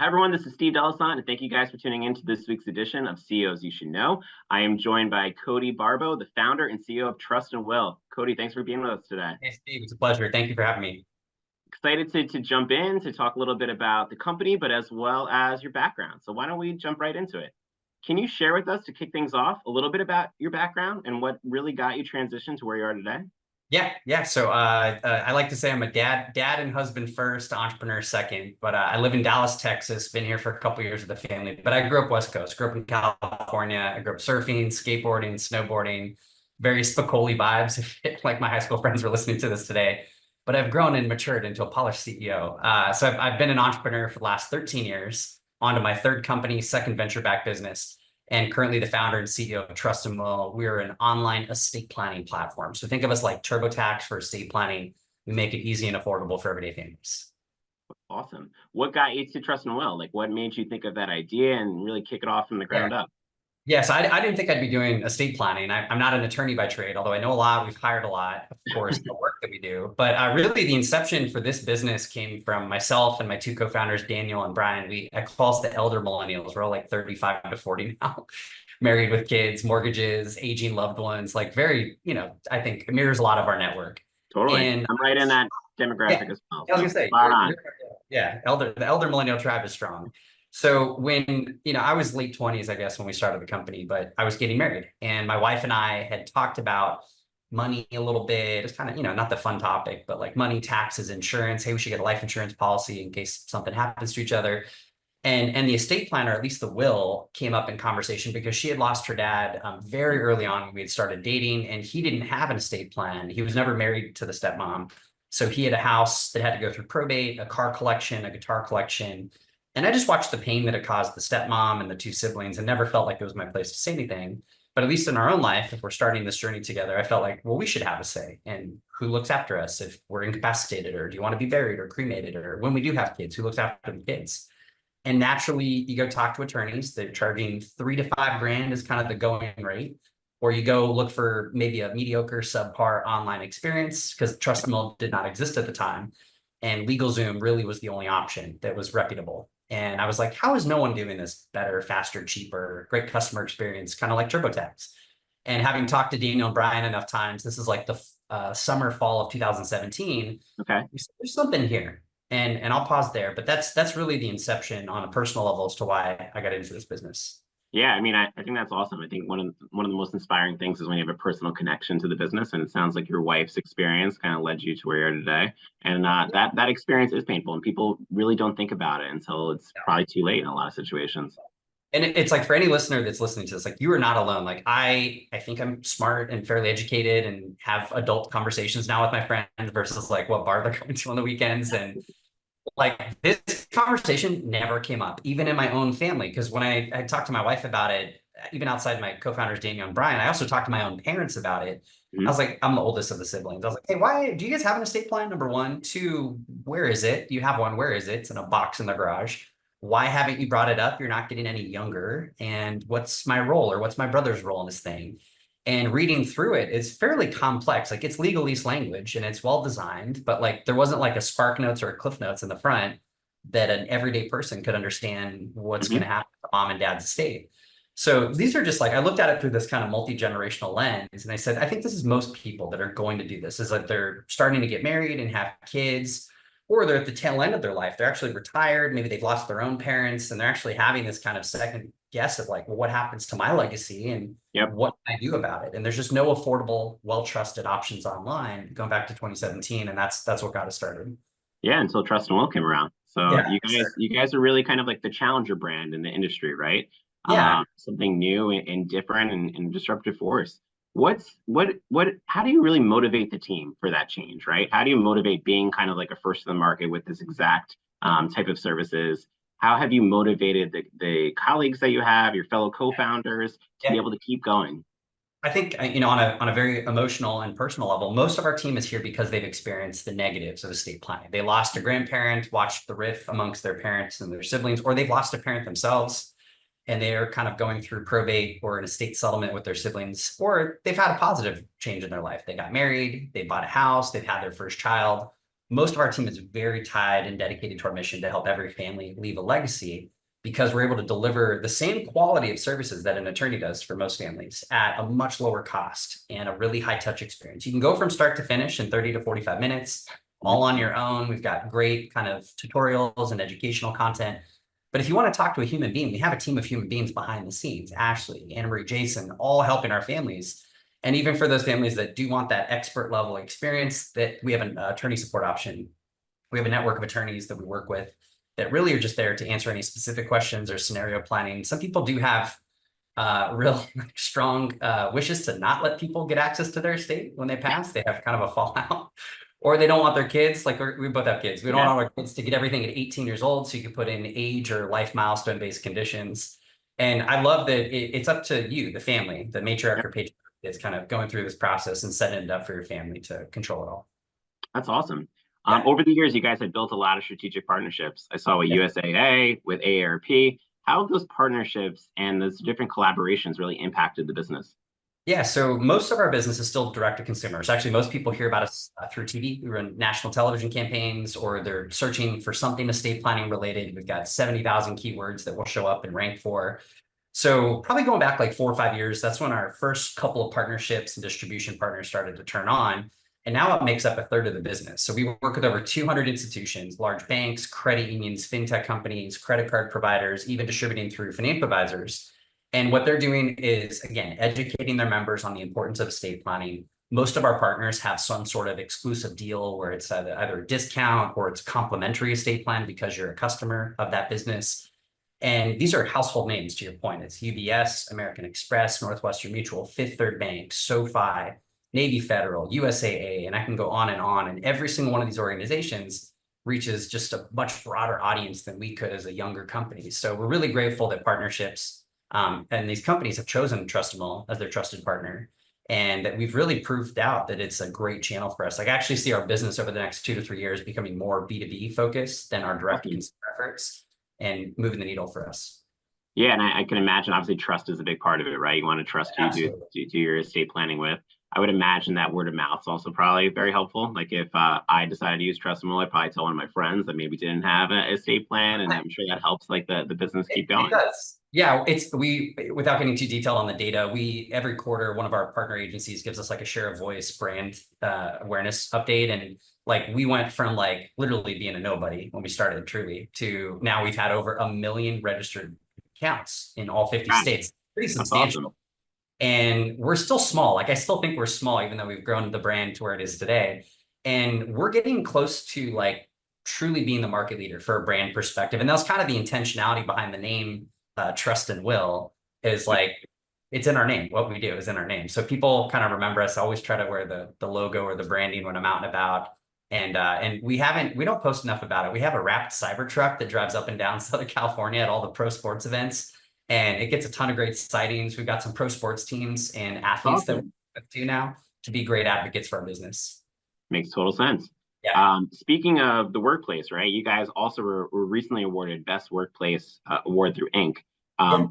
Hi, everyone. This is Steve Delisant, and thank you guys for tuning in to this week's edition of CEOs You Should Know. I am joined by Cody Barbo, the founder and CEO of Trust and Will. Cody, thanks for being with us today. Hey, Steve, it's a pleasure. Thank you for having me. Excited to jump in to talk a little bit about the company, but as well as your background. So why don't we jump right into it? Can you share with us to kick things off a little bit about your background and what really got you transitioned to where you are today? Yeah. So I like to say I'm a dad and husband first, entrepreneur second. But I live in Dallas, Texas. Been here for a couple years with the family. But I grew up West Coast. Grew up in California. I grew up surfing, skateboarding, snowboarding. Very Spicoli vibes. If like my high school friends were listening to this today. But I've grown and matured into a polished CEO. So I've been an entrepreneur for the last 13 years. On to my third company, second venture-backed business, and currently the founder and CEO of Trust and Will. We're an online estate planning platform. So think of us like TurboTax for estate planning. We make it easy and affordable for everyday families. Awesome. What got you to Trust and Will? Like, what made you think of that idea and really kick it off from the Yeah. ground up? Yes, I didn't think I'd be doing estate planning. I'm not an attorney by trade, although I know a lot. We've hired a lot, of course, the work that we do. But really, the inception for this business came from myself and my two co-founders, Daniel and Brian. I call us the elder millennials. We're all like 35 to 40 now, married with kids, mortgages, aging loved ones. Like very, I think it mirrors a lot of our network. Totally. And I'm right in that yeah, demographic as well. I was So gonna say, spot on. yeah, the elder millennial tribe is strong. So when, I was late 20s, I guess, when we started the company, but I was getting married and my wife and I had talked about money a little bit. It's kind of, not the fun topic, but like money, taxes, insurance. Hey, we should get a life insurance policy in case something happens to each other. And the estate plan, or at least the will, came up in conversation because she had lost her dad very early on when we had started dating, and he didn't have an estate plan. He was never married to the stepmom. So he had a house that had to go through probate, a car collection, a guitar collection. And I just watched the pain that it caused the stepmom and the two siblings and never felt like it was my place to say anything. But at least in our own life, if we're starting this journey together, I felt like, well, we should have a say. And who looks after us if we're incapacitated, or do you want to be buried or cremated, or when we do have kids, who looks after the kids? And naturally, you go talk to attorneys. They're charging $3 to $5 is kind of the going rate. Or you go look for maybe a mediocre, subpar online experience, because Trust Mill did not exist at the time. And LegalZoom really was the only option that was reputable. And I was like, how is no one doing this better, faster, cheaper, great customer experience, kind of like TurboTax? And having talked to Daniel and Brian enough times, this is like the summer, fall of 2017. Okay. There's something here, and I'll pause there. But that's really the inception on a personal level as to why I got into this business. Yeah, I mean, I think that's awesome. I think one of the most inspiring things is when you have a personal connection to the business, and it sounds like your wife's experience kind of led you to where you are today. And that experience is painful, and people really don't think about it until it's probably too late in a lot of situations. And it's like, for any listener that's listening to this, like, you are not alone. Like I think I'm smart and fairly educated and have adult conversations now with my friends versus like what bar they're going to on the weekends. And like this conversation never came up, even in my own family. Because when I talked to my wife about it, even outside my co-founders, Daniel and Brian, I also talked to my own parents about it. I Mhm. was like, I'm the oldest of the siblings. I was like, hey, why do you guys have an estate plan? Number one. Two, where is it? You have one. Where is it? It's in a box in the garage. Why haven't you brought it up? You're not getting any younger. And what's my role, or what's my brother's role in this thing? And reading through it, it's fairly complex. Like, it's legalese language and it's well designed, but like there wasn't like a Spark Notes or a Cliff Notes in the front that an everyday person could understand what's going Mhm. to happen to mom and dad's estate. So these are just like, I looked at it through this kind of multi-generational lens, and I said, I think this is most people that are going to do this, is like they're starting to get married and have kids, or they're at the tail end of their life. They're actually retired. Maybe they've lost their own parents, and they're actually having this kind of second guess of like, well, what happens to my legacy, and Yep. what can I do about it? And there's just no affordable, well-trusted options online going back to 2017. And that's what got us started. Yeah, until Trust and Will came around. So Yeah, sir. you guys are really kind of like the challenger brand in the industry, right? Yeah. Something new and different and disruptive force. What how do you really motivate the team for that change, right? How do you motivate being kind of like a first to the market with this exact type of services? How have you motivated the colleagues that you have, your fellow co-founders, to be Yeah. able to keep going? I think, on a very emotional and personal level, most of our team is here because they've experienced the negatives of estate planning. They lost a grandparent, watched the rift amongst their parents and their siblings, or they've lost a parent themselves and they're kind of going through probate or an estate settlement with their siblings, or they've had a positive change in their life. They got married, they bought a house, they've had their first child, most of our team is very tied and dedicated to our mission to help every family leave a legacy, because we're able to deliver the same quality of services that an attorney does for most families at a much lower cost and a really high touch experience. You can go from start to finish in 30 to 45 minutes, all on your own. We've got great kind of tutorials and educational content. But if you want to talk to a human being, we have a team of human beings behind the scenes, Ashley, Anna Marie, Jason, all helping our families. And even for those families that do want that expert level experience, that we have an attorney support option. We have a network of attorneys that we work with that really are just there to answer any specific questions or scenario planning. Some people do have real strong wishes to not let people get access to their estate when they pass. They have kind of a fallout, or they don't want their kids. Like we both have kids. We don't want our kids to get everything at 18 years old. So you can put in age or life milestone based conditions. And I love that it's up to you, the family, the matriarch or patriarch, that's kind of going through this process and setting it up for your family to control it all. That's awesome. Yeah. Over the years, you guys have built a lot of strategic partnerships. I saw with Yeah. USAA, with AARP. How have those partnerships and those different collaborations really impacted the business? Yeah, so most of our business is still direct to consumers. Actually, most people hear about us through TV. We run national television campaigns, or they're searching for something estate planning related. We've got 70,000 keywords that will show up and rank for. So probably going back like 4 or 5 years, that's when our first couple of partnerships and distribution partners started to turn on. And now it makes up a third of the business. So we work with over 200 institutions, large banks, credit unions, fintech companies, credit card providers, even distributing through financial advisors. And what they're doing is, again, educating their members on the importance of estate planning. Most of our partners have some sort of exclusive deal where it's either a discount or it's complimentary estate plan because you're a customer of that business. And these are household names, to your point. It's UBS, American Express, Northwestern Mutual, Fifth Third Bank, SoFi, Navy Federal, USAA, and I can go on and on. And every single one of these organizations reaches just a much broader audience than we could as a younger company. So we're really grateful that partnerships and these companies have chosen Trustable as their trusted partner, and that we've really proved out that it's a great channel for us. Like, I actually see our business over the next 2 to 3 years becoming more B2B focused than our direct to consumer efforts, and moving the needle for us. Yeah, and I can imagine, obviously, trust is a big part of it, right? You want to trust who you do your estate planning with. I would imagine that word of mouth is also probably very helpful. Like if I decided to use Trustable, I'd probably tell one of my friends that maybe didn't have an estate plan, and I'm sure that helps like the business keep going. It does. Yeah, without getting too detailed on the data, every quarter, one of our partner agencies gives us like a share of voice brand awareness update. And like we went from like literally being a nobody when we started truly to now we've had over 1 million registered accounts in all 50 states. Pretty substantial. Awesome. And we're still small. Like I still think we're small, even though we've grown the brand to where it is today. And we're getting close to like truly being the market leader for a brand perspective. And that's kind of the intentionality behind the name Trust and Will, is like, it's in our name. What we do is in our name. So people kind of remember us. I always try to wear the logo or the branding when I'm out and about. And we don't post enough about it. We have a wrapped cyber truck that drives up and down Southern California at all the pro sports events, and it gets a ton of great sightings. We've got some pro sports teams and athletes that we do now to be great advocates for our business. Makes total sense. Yeah. Speaking of the workplace, right? You guys also were recently awarded Best Workplace Award through Inc.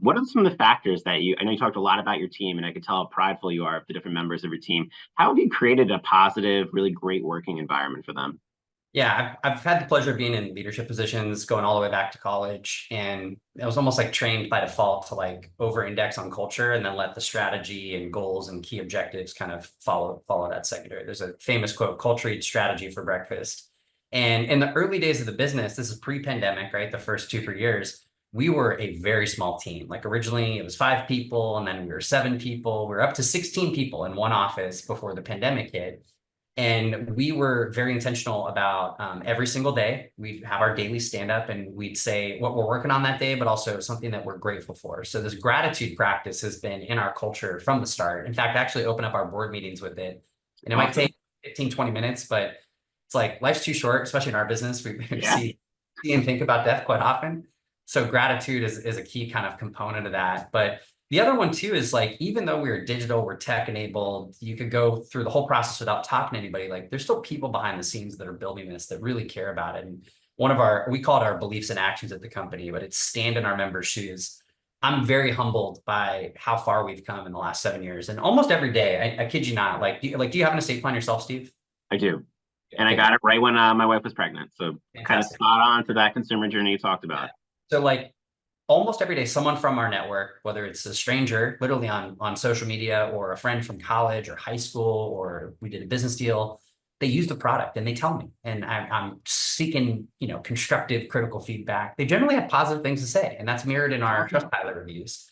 What are some of the factors that I know you talked a lot about your team, and I could tell how prideful you are of the different members of your team. How have you created a positive, really great working environment for them? Yeah, I've had the pleasure of being in leadership positions going all the way back to college. And I was almost like trained by default to like over index on culture and then let the strategy and goals and key objectives kind of follow that secondary. There's a famous quote, culture eats strategy for breakfast. And in the early days of the business, this is pre-pandemic, right? The first 2, 3 years, we were a very small team. Like originally it was 5 people, and then we were 7 people. We were up to 16 people in one office before the pandemic hit. And we were very intentional about every single day, we'd have our daily stand up and we'd say what we're working on that day, but also something that we're grateful for. So this gratitude practice has been in our culture from the start. In fact, actually open up our board meetings with it. And it might take 15, 20 minutes, but it's like life's too short, especially in our business. We see and think about death quite often. So gratitude is a key kind of component of that. But the other one too is like, even though we're digital, we're tech enabled, you could go through the whole process without talking to anybody. Like there's still people behind the scenes that are building this that really care about it. And we call it our beliefs and actions at the company, but it's stand in our members' shoes. I'm very humbled by how far we've come in the last 7 years. And almost every day, I kid you not, like, do you have an estate plan yourself, Steve? I do. And I got it right when my wife was pregnant. So kind of Fantastic. spot on to that consumer journey you talked about. So like almost every day, someone from our network, whether it's a stranger, literally on social media, or a friend from college or high school, or we did a business deal, they use the product and they tell me, and I'm seeking, constructive, critical feedback. They generally have positive things to say, and that's mirrored in our Awesome. Trustpilot reviews.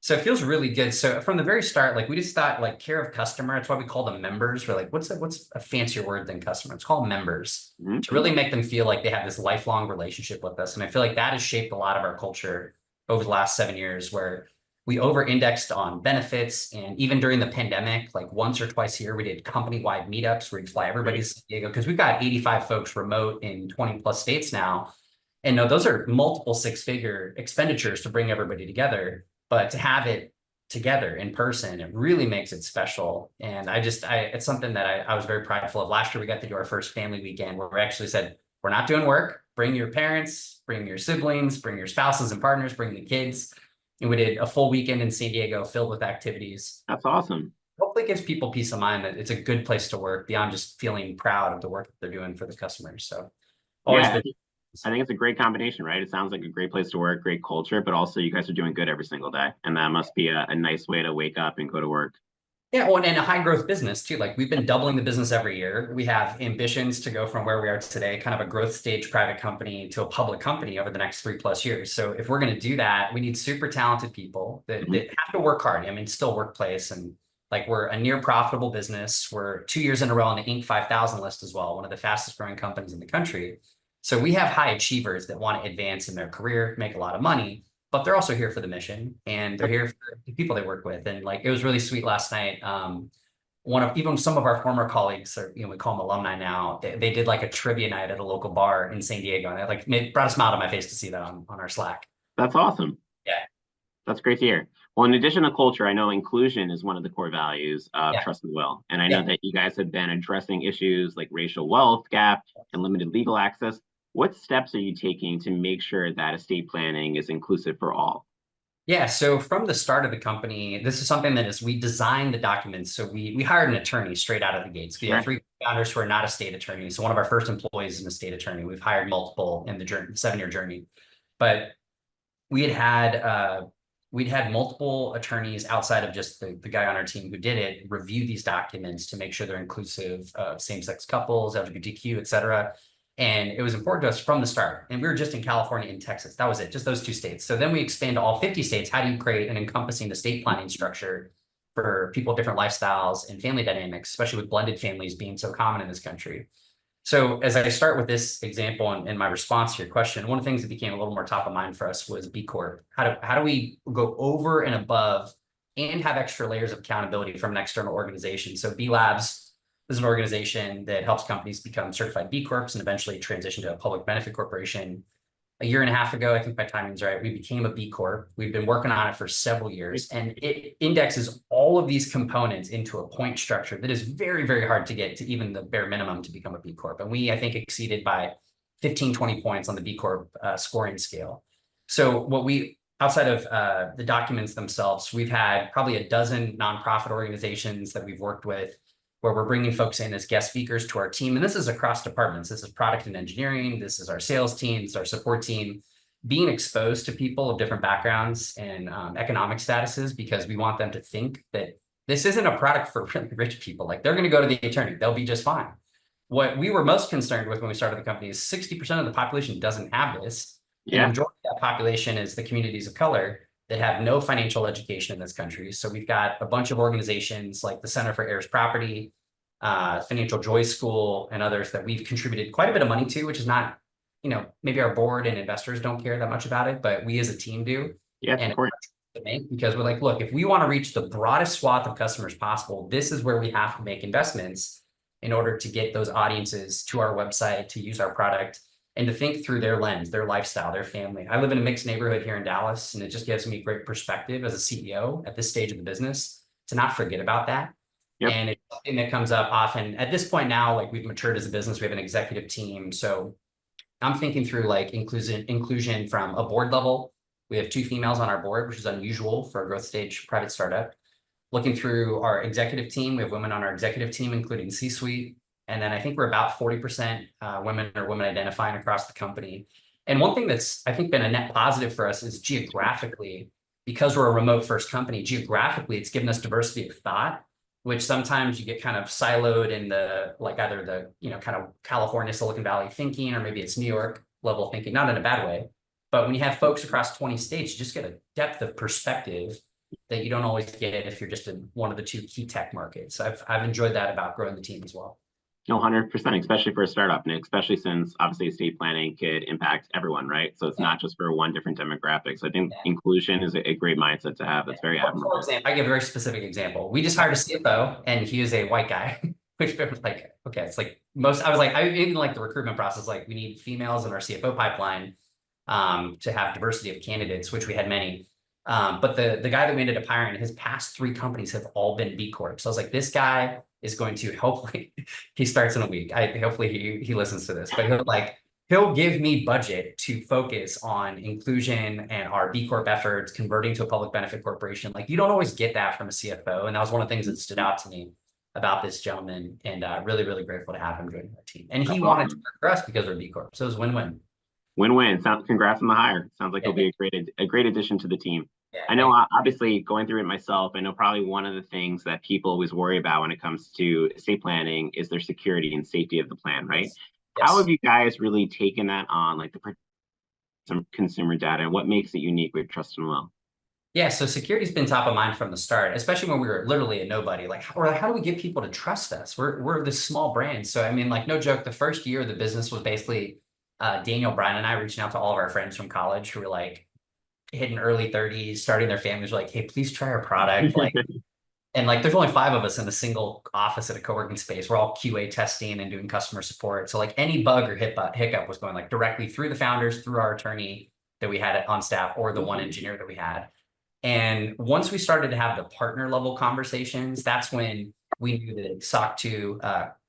So it feels really good. So from the very start, like we just thought, like care of customer. That's why we call them members. We're like, what's a fancier word than customer? It's called members, Mhm. to really make them feel like they have this lifelong relationship with us. And I feel like that has shaped a lot of our culture over the last 7 years, where we over-indexed on benefits. And even during the pandemic, like once or twice a year, we did company-wide meetups where we'd fly everybody Great. to San Diego, because we've got 85 folks remote in 20 plus states now. And no, those are multiple six-figure expenditures to bring everybody together. But to have it together in person, it really makes it special. And it's something that I was very prideful of. Last year, we got to do our first family weekend where we actually said, we're not doing work. Bring your parents, bring your siblings, bring your spouses and partners, bring the kids. And we did a full weekend in San Diego filled with activities. That's awesome. Hopefully it gives people peace of mind that it's a good place to work beyond just feeling proud of the work that they're doing for the customers. So always Yeah, been. I think it's a great combination, right? It sounds like a great place to work, great culture, but also you guys are doing good every single day. And that must be a nice way to wake up and go to work. Yeah, well, and a high growth business too. Like we've been doubling the business every year. We have ambitions to go from where we are today, kind of a growth stage private company, to a public company over the next 3+ years. So if we're going to do that, we need super talented people that Mhm. have to work hard. I mean, still workplace, and like we're a near profitable business. We're 2 years in a row on the Inc. 5000 list as well, one of the fastest growing companies in the country. So we have high achievers that want to advance in their career, make a lot of money, but they're also here for the mission, and they're here for the people they work with. And like it was really sweet last night. One of even some of our former colleagues, or we call them alumni now, they did like a trivia night at a local bar in San Diego, and it brought a smile to my face to see that on our Slack. That's awesome. Yeah, That's great to hear. Well, in addition to culture, I know inclusion is one of the core values of yeah, Trust and Will. And I know yeah. that you guys have been addressing issues like racial wealth gap and limited legal access. What steps are you taking to make sure that estate planning is inclusive for all? Yeah, so from the start of the company, this is something that is we designed the documents. So we hired an attorney straight out of the gates. We have Sure. 3 founders who are not estate attorneys. So one of our first employees is an estate attorney. We've hired multiple in the journey, 7 year journey. But we we'd had multiple attorneys outside of just the guy on our team who did it review these documents to make sure they're inclusive of same-sex couples, LGBTQ, et cetera. And it was important to us from the start. And we were just in California and Texas. That was it, just those 2 states. So then we expand to all 50 states. How do you create an encompassing estate planning structure for people of different lifestyles and family dynamics, especially with blended families being so common in this country? So as I start with this example and my response to your question, one of the things that became a little more top of mind for us was B Corp. How do we go over and above and have extra layers of accountability from an external organization? So B Labs is an organization that helps companies become certified B Corps and eventually transition to a public benefit corporation. A year and a half ago, I think my timing's right, we became a B Corp. We've been working on it for several years, and it indexes all of these components into a point structure that is very, very hard to get to even the bare minimum to become a B Corp. And we, I think, exceeded by 15, 20 points on the B Corp scoring scale. So outside of the documents themselves, we've had probably a dozen nonprofit organizations that we've worked with, where we're bringing folks in as guest speakers to our team. And this is across departments. This is product and engineering. This is our sales team. This is our support team. Being exposed to people of different backgrounds and economic statuses, because we want them to think that this isn't a product for really rich people. Like they're going to go to the attorney. They'll be just fine. What we were most concerned with when we started the company is 60% of the population doesn't have this. And the Yeah. majority of that population is the communities of color that have no financial education in this country. So we've got a bunch of organizations like the Center for Heirs Property, Financial Joy School, and others that we've contributed quite a bit of money to, which is not, maybe our board and investors don't care that much about it, but we as a team do. Yeah, it's And important. because we're like, look, if we want to reach the broadest swath of customers possible, this is where we have to make investments in order to get those audiences to our website, to use our product, and to think through their lens, their lifestyle, their family. I live in a mixed neighborhood here in Dallas, and it just gives me great perspective as a CEO at this stage of the business to not forget about that. Yep. And it's something that comes up often. At this point now, like we've matured as a business, we have an executive team. So I'm thinking through like inclusion from a board level. We have 2 females on our board, which is unusual for a growth stage private startup. Looking through our executive team, we have women on our executive team, including C-suite. And then I think we're about 40% women or women identifying across the company. And one thing that's, I think, been a net positive for us is geographically, because we're a remote first company, geographically, it's given us diversity of thought, which sometimes you get kind of siloed in the, like either the, kind of California, Silicon Valley thinking, or maybe it's New York level thinking, not in a bad way. But when you have folks across 20 states, you just get a depth of perspective that you don't always get if you're just in one of the two key tech markets. I've enjoyed that about growing the team as well. No, 100%, especially for a startup, and especially since obviously estate planning could impact everyone, right? So it's not just for one different demographic. So I think inclusion is a great mindset to have. That's very For admirable. example, I give a very specific example. We just hired a CFO, and he is a white guy, which was like, okay, it's like most. I was like, I even like the recruitment process. Like, we need females in our CFO pipeline to have diversity of candidates, which we had many. But the guy that we ended up hiring, his past 3 companies have all been B Corp. So I was like, this guy is going to hopefully, he starts in a week. Hopefully he listens to this, but he'll give me budget to focus on inclusion and our B Corp efforts, converting to a public benefit corporation. Like, you don't always get that from a CFO. And that was one of the things that stood out to me about this gentleman, and really, really grateful to have him joining our team. And he wanted to work for us because we're B Corp. So it was win-win. Win-win. Congrats on the hire. Sounds like Yeah, he'll be a great addition to the team. yeah, I know, obviously, going through it myself, I know probably one of the things that people always worry about when it comes to estate planning is their security and safety of the plan, right? yes. How have you guys really taken that on, like some consumer data, and what makes it unique with Trust and Will? Yeah, so security's been top of mind from the start, especially when we were literally a nobody. Like, how do we get people to trust us? We're this small brand. So I mean, like, no joke, the first year of the business was basically Daniel, Brian, and I reaching out to all of our friends from college who were like hitting early 30s, starting their families. We're like, hey, please try our product. Like, and like, there's only 5 of us in a single office at a co-working space. We're all QA testing and doing customer support. So like, any bug or hiccup was going like directly through the founders, through our attorney that we had on staff, or the one engineer that we had. And once we started to have the partner level conversations, that's when we knew that SOC 2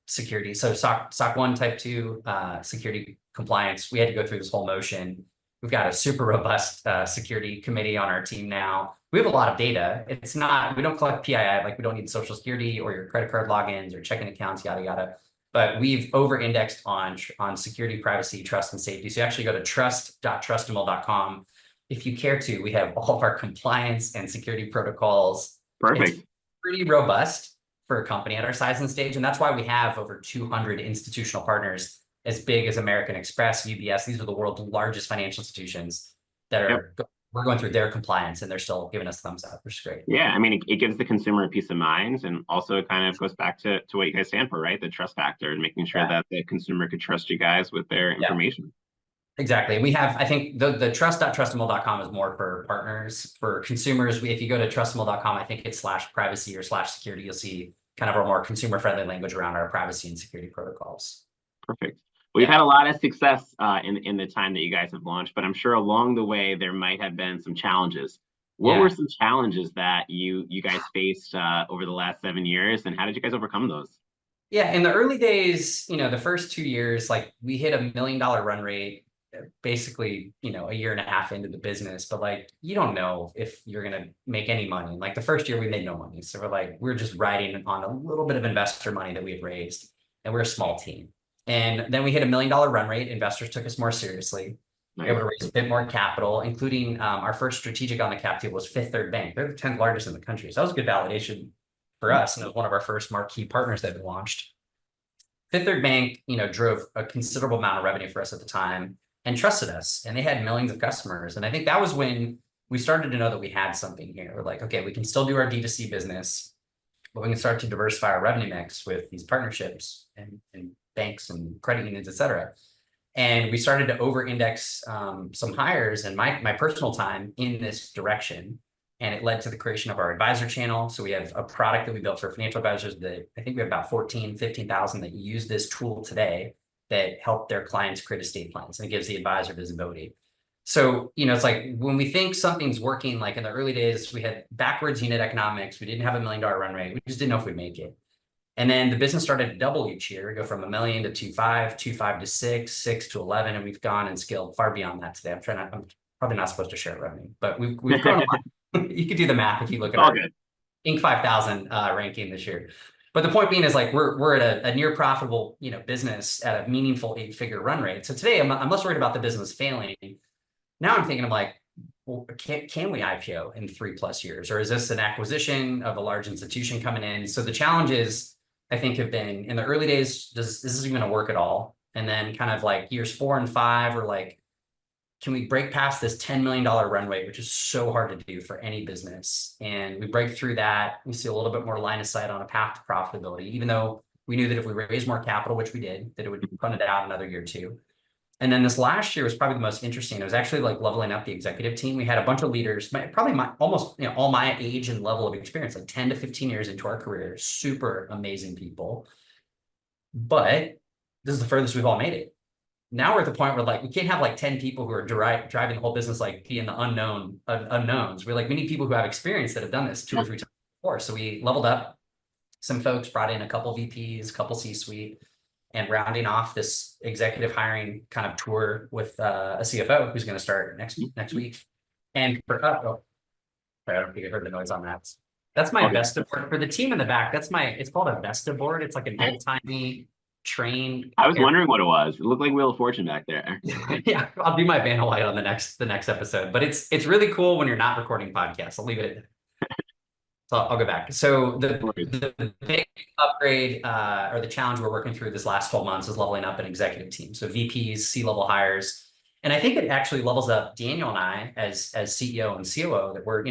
security, so SOC 1 type 2 security compliance, we had to go through this whole motion. We've got a super robust security committee on our team now. We have a lot of data. It's not, we don't collect PII, like we don't need social security or your credit card logins or checking accounts, yada, yada. But we've over-indexed on security, privacy, trust, and safety. So you actually go to trust.trustandwill.com. If you care to, we have all of our compliance and security protocols. Perfect. It's pretty robust for a company at our size and stage. And that's why we have over 200 institutional partners as big as American Express, UBS. These are the world's largest financial institutions that are, we're going through their compliance, and they're still giving us thumbs up, which is great. Yeah, I mean, it gives the consumer a peace of mind, and also it kind of goes back to what you guys stand for, right? The trust factor, and making sure that the consumer could trust you guys with their information. Exactly. We have, I think the trust.trustandwill.com is more for partners. For consumers, if you go to trustandwill.com, I think it's /privacy or /security, you'll see kind of our more consumer friendly language around our privacy and security protocols. Perfect. Well, you've had a lot of success in the time that you guys have launched, but I'm sure along the way there might have been some challenges. What were some challenges that you guys faced over the last 7 years, and how did you guys overcome those? Yeah, in the early days, the first 2 years, like, we hit $1 million run rate basically, a year and a half into the business, but like, you don't know if you're going to make any money. Like, the first year we made no money. So we're just riding on a little bit of investor money that we had raised, and we're a small team. And then we hit $1 million run rate. Investors took us more seriously. We were able to raise a bit more capital, including our first strategic on the cap table was Fifth Third Bank. They're the 10th largest in the country. So that was good validation for us. And it was one of our first marquee partners that we launched. Fifth Third Bank, drove a considerable amount of revenue for us at the time and trusted us. And they had millions of customers. And I think that was when we started to know that we had something here. We're like, okay, we can still do our D2C business, but we can start to diversify our revenue mix with these partnerships and banks and credit unions, et cetera. And we started to over-index some hires and my personal time in this direction. And it led to the creation of our advisor channel. So we have a product that we built for financial advisors that I think we have about 15,000 that use this tool today that help their clients create estate plans, and it gives the advisor visibility. So, it's like when we think something's working, like in the early days, we had backwards unit economics. We didn't have $1 million run rate. We just didn't know if we'd make it. And then the business started to double each year, go from $1 million to 2.5, 2.5 to 6, 6 to 11, and we've gone and scaled far beyond that today. I'm probably not supposed to share revenue, but we've grown a lot. You could do the math if you look at our Inc. 5000 ranking this year. But the point being is like we're at a near profitable, business at a meaningful 8-figure run rate. So today I'm less worried about the business failing. Now I'm thinking, I'm like, well, can we IPO in 3+ years, or is this an acquisition of a large institution coming in? So the challenges I think have been in the early days, is this even going to work at all? And then kind of like years 4 and 5 are like, can we break past this $10 million run rate, which is so hard to do for any business? And we break through that. We see a little bit more line of sight on a path to profitability, even though we knew that if we raised more capital, which we did, that it would fund it out another year or two. And then this last year was probably the most interesting. It was actually like leveling up the executive team. We had a bunch of leaders, probably almost all my age and level of experience, like 10 to 15 years into our career, super amazing people. But this is the furthest we've all made it. Now we're at the point where like we can't have like 10 people who are driving the whole business, like being the unknowns. We need people who have experience that have done this 2 or 3 times before. So we leveled up some folks, brought in a couple VPs, a couple C-suite, and rounding off this executive hiring kind of tour with a CFO who's going to start next week. And I don't think I heard the noise on that. That's my Vesta board for the team in the back. It's called a Vesta board. It's like an old timey train. I was wondering what it was. It looked like Wheel of Fortune back there. Yeah, I'll do my Vanna White on the next episode. But it's really cool when you're not recording podcasts. I'll leave it at so I'll go back. So the big upgrade or the challenge we're working through this last 12 months is leveling up an executive team. So VPs, C-level hires. And I think it actually levels up Daniel and I as CEO and COO, that we're,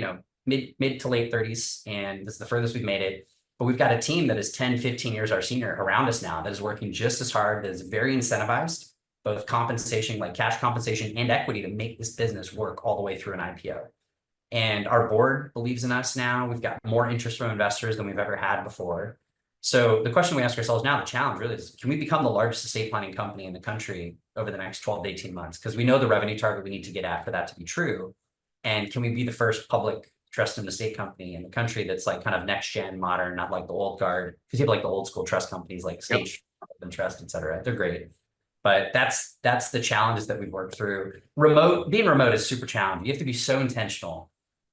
mid to late 30s. And this is the furthest we've made it. But we've got a team that is 10, 15 years our senior around us now that is working just as hard, that is very incentivized, both compensation, like cash compensation and equity, to make this business work all the way through an IPO. And our board believes in us now. We've got more interest from investors than we've ever had before. So the question we ask ourselves now, the challenge really is, can we become the largest estate planning company in the country over the next 12 to 18 months? Because we know the revenue target we need to get at for that to be true. And can we be the first public trust and estate company in the country that's like kind of next gen, modern, not like the old guard? Because you have like the old school trust companies like State and Trust, et cetera. They're great. But that's the challenges that we've worked through. Being remote is super challenging. You have to be so intentional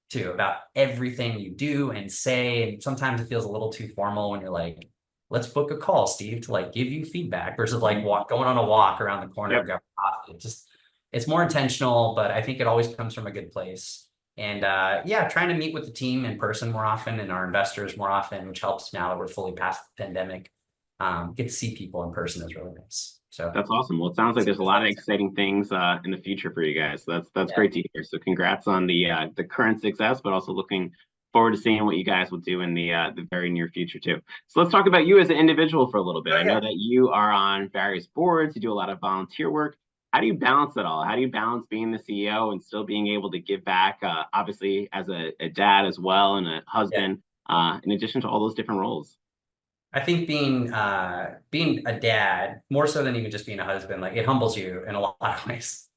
too about everything you do and say. And sometimes it feels a little too formal when you're like, let's book a call, Steve, to like give you feedback, versus like going on a walk around the corner. Yep. It's more intentional, but I think it always comes from a good place. And trying to meet with the team in person more often and our investors more often, which helps now that we're fully past the pandemic. Get to see people in person is really nice. So that's awesome. Well, it sounds like there's a lot of exciting things in the future for you guys. So that's great to hear. So congrats on the current success, but also looking forward to seeing what you guys will do in the very near future too. So let's talk about you as an individual for a little bit. I know that you are on various boards. You do a lot of volunteer work. How do you balance it all? How do you balance being the CEO and still being able to give back, obviously as a dad as well and a husband, in addition to all those different roles? I think being a dad, more so than even just being a husband, like it humbles you in a lot of ways.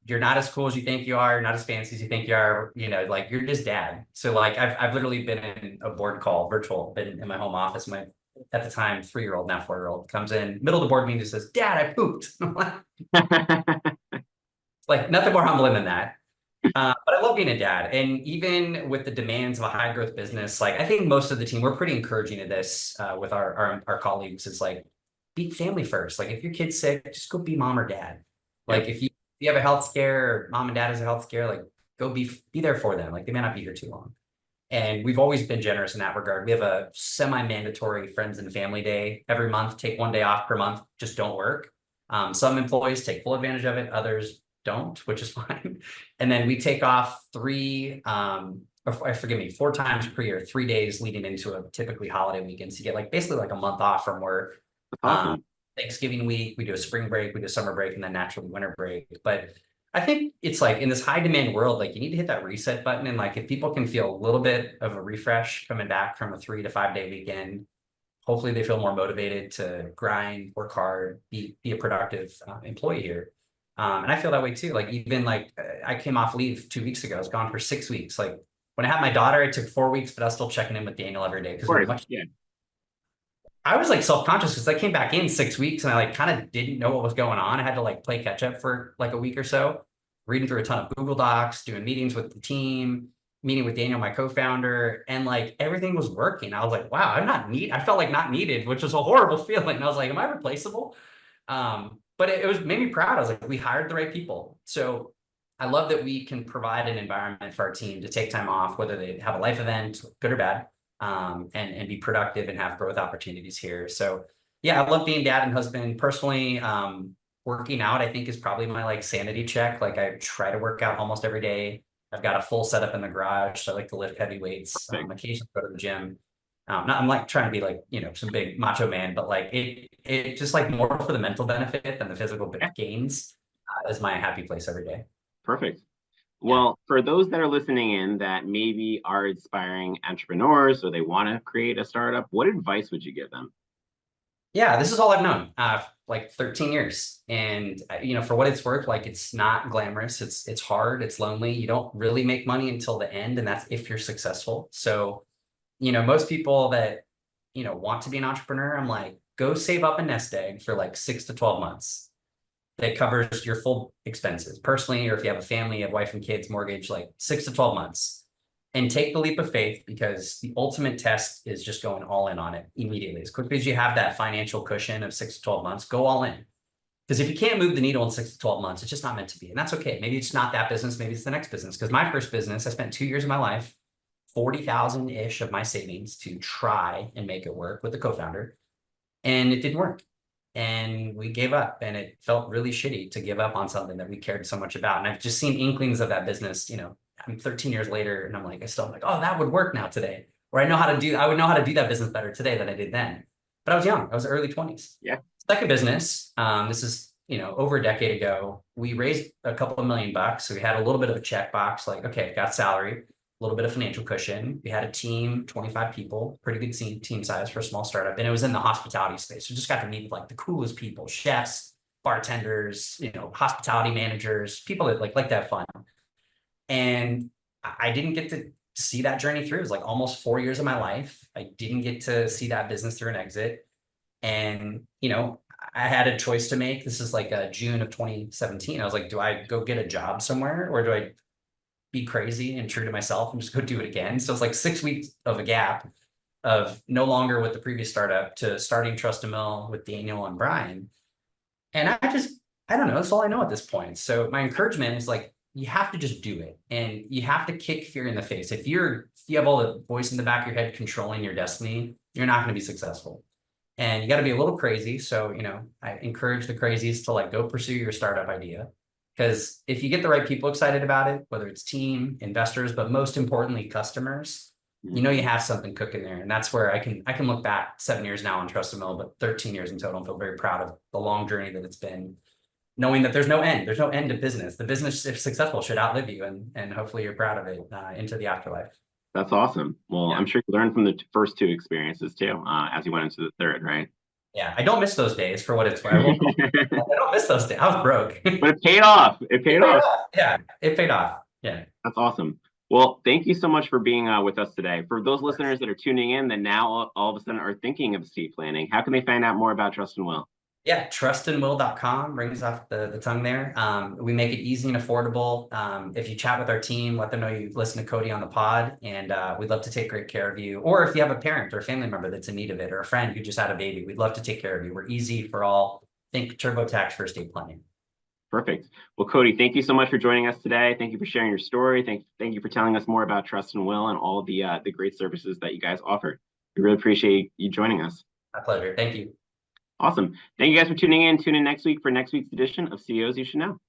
You're not as cool as you think you are, you're not as fancy as you think you are, like you're just dad. So like I've literally been in a board call, virtual, been in my home office. My, at the time, 3-year-old, now 4-year-old, comes in, middle of the board meeting, and says, "Dad, I pooped." Like nothing more humbling than that. But I love being a dad. And even with the demands of a high growth business, like I think most of the team, we're pretty encouraging of this with our colleagues. It's like, be family first. Like if your kid's sick, just go be mom or dad. Like if you have a health scare, or mom and dad has a health scare, like go be there for them. Like they may not be here too long. And we've always been generous in that regard. We have a semi-mandatory friends and family day every month. Take 1 day off per month, just don't work. Some employees take full advantage of it, others don't, which is fine. And then we take off 4 times per year, 3 days leading into a typically holiday weekend. So you get like basically like a month off from work. Awesome. Thanksgiving week, we do a spring break, we do a summer break, and then naturally winter break. But I think it's like in this high demand world, like you need to hit that reset button. And like if people can feel a little bit of a refresh coming back from a 3 to 5 day weekend, hopefully they feel more motivated to grind, work hard, be a productive employee here. And I feel that way too. Like even like I came off leave 2 weeks ago. I was gone for 6 weeks. Like when I had my daughter, it took 4 weeks, but I was still checking in with Daniel every day because I was like self-conscious because I came back in 6 weeks and I like kind of didn't know what was going on. I had to like play catch up for like a week or so, reading through a ton of Google Docs, doing meetings with the team, meeting with Daniel, my co-founder, and like everything was working. I was like, wow, I'm not need. I felt like not needed, which was a horrible feeling. I was like, am I replaceable? But it was made me proud. I was like, we hired the right people. So I love that we can provide an environment for our team to take time off, whether they have a life event, good or bad, and be productive and have growth opportunities here. So yeah, I love being dad and husband personally. Working out, I think, is probably my like sanity check. Like I try to work out almost every day. I've got a full setup in the garage, so I like to lift heavy weights. Occasionally go to the gym. I'm like trying to be like, some big macho man, but like it just like more for the mental benefit than the physical Yeah, gains is my happy place every day. perfect. Yeah. Well, for those that are listening in that maybe are aspiring entrepreneurs or they want to create a startup, what advice would you give them? Yeah, this is all I've known, like 13 years. And for what it's worth, like it's not glamorous. It's hard, it's lonely. You don't really make money until the end, and that's if you're successful. So, most people that, want to be an entrepreneur, I'm like, go save up a nest egg for like 6 to 12 months. That covers your full expenses personally, or if you have a family, you have wife and kids, mortgage, like 6 to 12 months, and take the leap of faith, because the ultimate test is just going all in on it immediately. As quickly as you have that financial cushion of 6 to 12 months, go all in. Because if you can't move the needle in 6 to 12 months, it's just not meant to be. And that's okay. Maybe it's not that business. Maybe it's the next business. Because my first business, I spent 2 years of my life, 40,000 ish of my savings to try and make it work with the co-founder. And it didn't work. And we gave up, and it felt really shitty to give up on something that we cared so much about. And I've just seen inklings of that business, I'm 13 years later, and I'm like, I'm like, oh, that would work now today. Or I would know how to do that business better today than I did then. But I was young, I was early 20s. Yeah. Second business, this is, over a decade ago, we raised a couple of $1 million. So we had a little bit of a checkbox, like, okay, I've got salary, a little bit of financial cushion. We had a team, 25 people, pretty good team size for a small startup. And it was in the hospitality space. So just got to meet with like the coolest people, chefs, bartenders, hospitality managers, people that like to have fun. And I didn't get to see that journey through. It was like almost 4 years of my life. I didn't get to see that business through an exit. And, I had a choice to make. This is like June of 2017. I was like, do I go get a job somewhere, or do I be crazy and true to myself and just go do it again? So it's like 6 weeks of a gap of no longer with the previous startup to starting Trust a Mill with Daniel and Brian. And I don't know, that's all I know at this point. So my encouragement is like, you have to just do it, and you have to kick fear in the face. If you have all the voice in the back of your head controlling your destiny, you're not going to be successful. And you got to be a little crazy. So, I encourage the crazies to like go pursue your startup idea. Because if you get the right people excited about it, whether it's team, investors, but most importantly, customers, you have something cooking there. And that's where I can look back 7 years now on Trust a Mill, but 13 years in total, and feel very proud of the long journey that it's been, knowing that there's no end. There's no end to business. The business, if successful, should outlive you, and hopefully you're proud of it into the afterlife. That's awesome. Well, Yeah. I'm sure you learned from the first two experiences too, as you went into the third, right? Yeah, I don't miss those days for what it's worth. I don't miss those days. I was broke. But it paid off. It It paid paid off. off. Yeah, it paid off. Yeah. That's awesome. Well, thank you so much for being with us today. For those listeners that are tuning in that now all of a sudden are thinking of estate planning, how can they find out more about Trust and Will? Yeah, trustandwill.com rings off the tongue there. We make it easy and affordable. If you chat with our team, let them know you listen to Cody on the pod, and we'd love to take great care of you. Or if you have a parent or a family member that's in need of it, or a friend who just had a baby, we'd love to take care of you. We're easy for all. Think TurboTax for estate planning. Perfect. Well, Cody, thank you so much for joining us today. Thank you for sharing your story. Thank you for telling us more about Trust and Will and all the great services that you guys offer. We really appreciate you joining us. My pleasure. Thank you. Awesome. Thank you guys for tuning in. Tune in next week for next week's edition of CEOs You Should Know.